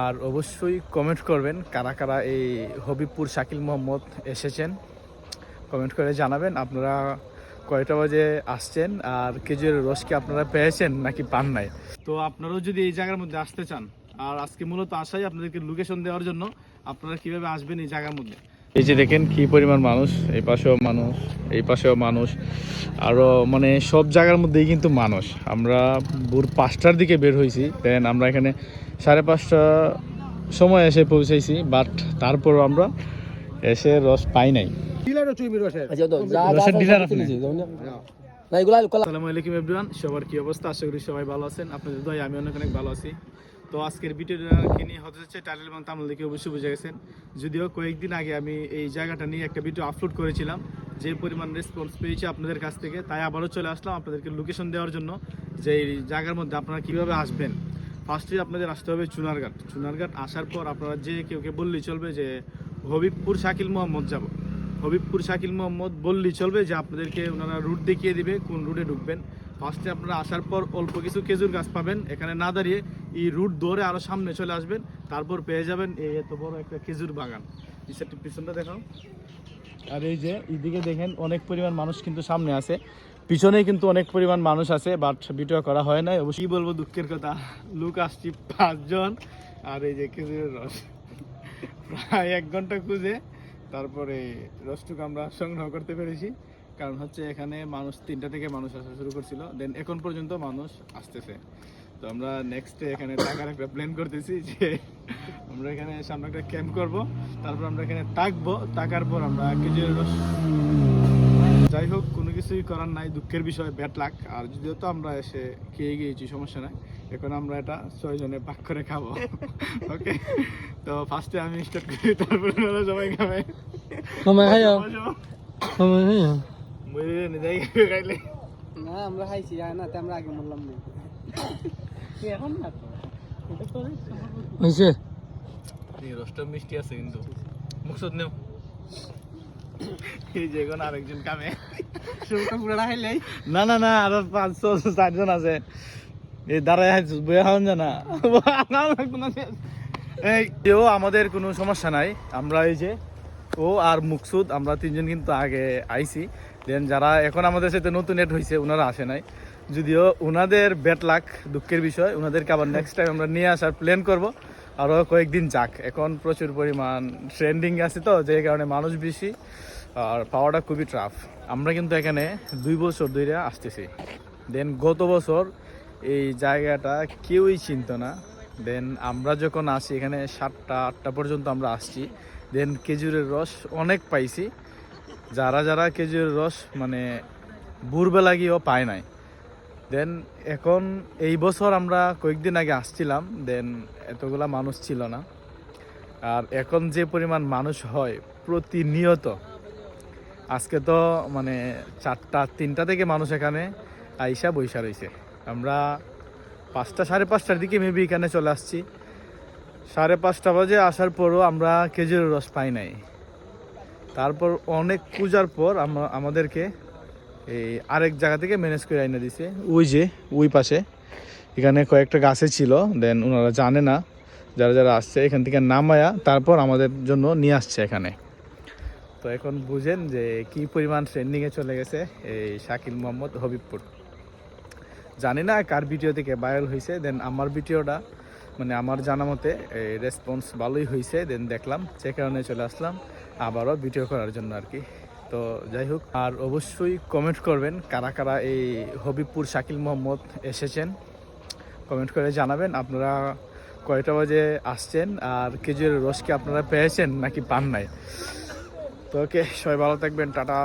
আর অবশ্যই কমেন্ট করবেন কারা কারা এই হবিবপুর শাকিল মোহাম্মদ এসেছেন, কমেন্ট করে জানাবেন আপনারা কয়টা বাজে আসছেন আর খেজুরের রস কি আপনারা পেয়েছেন নাকি পান নাই। তো আপনারাও যদি এই জায়গার মধ্যে আসতে চান, আর আজকে মূলত আসাই আপনাদেরকে লোকেশন দেওয়ার জন্য, আপনারা কিভাবে আসবেন এই জায়গার মধ্যে। এই যে দেখেন কি পরিমাণ মানুষ, এই পাশেও মানুষ, এই পাশেও মানুষ, আরও মানে সব জায়গার মধ্যেই কিন্তু মানুষ। আমরা ভোর 5টার দিকে বের হয়েছি, দেন আমরা এখানে 5:30 সময় এসে পৌঁছাইছি, বাট তারপরও আমরা এসে রস পাই নাই। আসসালামু আলাইকুম এভরিওয়ান, সবার কি অবস্থা? আশা করি সবাই ভালো আছেন। আপনাদের দয়ায় আমি অনেক ভালো আছি। তো আজকের ভিডিওটা কি নিয়ে হতে যাচ্ছে টাইটেল এবং থাম্বনেল দেখে অবশ্যই বুঝে গেছেন। যদিও কয়েকদিন আগে আমি এই জায়গাটা নিয়ে একটা ভিডিও আপলোড করেছিলাম, যে পরিমাণ রেসপন্স পেয়েছি আপনাদের কাছ থেকে, তাই আবারও চলে আসলাম আপনাদেরকে লোকেশন দেওয়ার জন্য যে এই জায়গার মধ্যে আপনারা কীভাবে আসবেন। ফার্স্টে আপনাদের আসতে হবে চুনারঘাট। চুনারঘাট আসার পর আপনারা যে কেউ বললেই চলবে যে হবিবপুর শাকিল মোহাম্মদ যাব। হবিবপুর শাকিল মোহাম্মদ বললেই চলবে, যে আপনাদেরকে ওনারা রুট দেখিয়ে দিবে কোন রুটে ঢুকবেন। ফার্স্টে আপনারা আসার পর অল্প কিছু খেজুর গাছ পাবেন, এখানে না দাঁড়িয়ে এই রুট ধরে আরও সামনে চলে আসবেন, তারপর পেয়ে যাবেন এই এত বড় একটা খেজুর বাগান। পিছনটা দেখাও। আর এই যে এইদিকে দেখেন অনেক পরিমাণ মানুষ কিন্তু সামনে আছে, পিছনেই কিন্তু অনেক পরিমাণ মানুষ আছে, বাট ভিডিও করা হয় নাই। অবশ্যই বলবো দুঃখের কথা, লোক আসছি 5 জন, আর এই যে খেজুরের রস প্রায় 1 ঘন্টা খুঁজে তারপরে রসটুকু আমরা সংগ্রহ করতে পেরেছি। কারণ হচ্ছে এখানে মানুষ 3টা থেকে মানুষ আসা শুরু করছিল, দেন এখন পর্যন্ত মানুষ আসতেছে। তো আমরা নেক্সটে এখানে টাকার একটা প্ল্যান করতেছি, যে আমরা এখানে সামনে একটা ক্যাম্প করব, তারপর আমরা এখানে থাকবো, থাকার পর আমরা খেজুরের রস। যাই হোক, কোনো কিছুই করার নাই, দুঃখের বিষয়, ব্যাড লাক। আর যদিও তো আমরা এসে খেয়ে গিয়েছি, সমস্যা নাই। এখন আমরা এটা 6 জনে ভাগ করে খাবো। ওকে, তো ফার্স্টে আমি স্টার্ট করি, তারপরে ওরা সবাই খাবে। না আমরা খাইছি না, আমরা আগে বললাম না এখন না তো হইছে। এই রসটা মিষ্টি আছে কিন্তু মুখসদ নেও। এই যে এখন আরেকজন কামে পুরাটা খাইলেই না না না, আরো 5-6 জন আছে। এই দাঁড়ায় বইয়া খাওয়ান জানা এই কেউ, আমাদের কোনো সমস্যা নাই। আমরা এই যে ও আর মুকসুদ, আমরা 3 জন কিন্তু আগে আইছি। দেন যারা এখন আমাদের সাথে নতুন এড হয়েছে ওনারা আসে নাই, যদিও ওনাদের ব্যাড লাক, দুঃখের বিষয়। ওনাদেরকে আবার নেক্সট টাইম আমরা নিয়ে আসার প্ল্যান করব, আরও কয়েকদিন যাক। এখন প্রচুর পরিমাণ ট্রেন্ডিং আছে, তো যে কারণে মানুষ বেশি আর পাওয়াটা খুবই টাফ। আমরা কিন্তু এখানে 2 বছর ধরে আসতেছি। দেন গত বছর এই জায়গাটা কেউই চিনত না। দেন আমরা যখন আসি এখানে 7টা-8টা পর্যন্ত আমরা আসছি, দেন খেজুরের রস অনেক পাইছি। যারা যারা খেজুরের রস মানে ভোরবেলা গিয়েও পায় নাই। দেন এখন এই বছর আমরা কয়েকদিন আগে আসছিলাম, দেন এতগুলা মানুষ ছিল না। আর এখন যে পরিমাণ মানুষ হয় প্রতিনিয়ত, আজকে তো মানে 3টা থেকে মানুষ এখানে আইসা বৈশা রয়েছে। আমরা 5টা 5:30টার দিকে মেবি এখানে চলে আসছি। 5:30 বাজে আসার পরও আমরা খেজুরের রস পাই নাই। তারপর অনেক খোঁজার পর আমাদেরকে এই আরেক জায়গা থেকে ম্যানেজ করে আইনা দিছে, ওই যে ওই পাশে। এখানে কয়েকটা গাছে ছিল, দেন ওনারা জানে না, যারা যারা আসছে এখান থেকে নামায়া তারপর আমাদের জন্য নিয়ে আসছে এখানে। তো এখন বুঝেন যে কি পরিমাণ ট্রেন্ডিংয়ে চলে গেছে এই শাকিল মোহাম্মদ হবিবপুর। জানি না কার ভিডিও থেকে ভাইরাল হয়েছে, দেন আমার ভিডিওটা মানে আমার জানা মতে রেসপন্স ভালোই হয়েছে, দেন দেখলাম, সে কারণে চলে আসলাম আবারও ভিডিও করার জন্য আর কি। তো যাই হোক, আর অবশ্যই কমেন্ট করবেন কারা কারা এই হবিবপুর শাকিল মোহাম্মদ এসেছেন, কমেন্ট করে জানাবেন আপনারা কয়টা বাজে আসছেন আর খেজুরের রস কি আপনারা পেয়েছেন নাকি পান নাই। তো ওকে, সবাই ভালো থাকবেন, টাটা।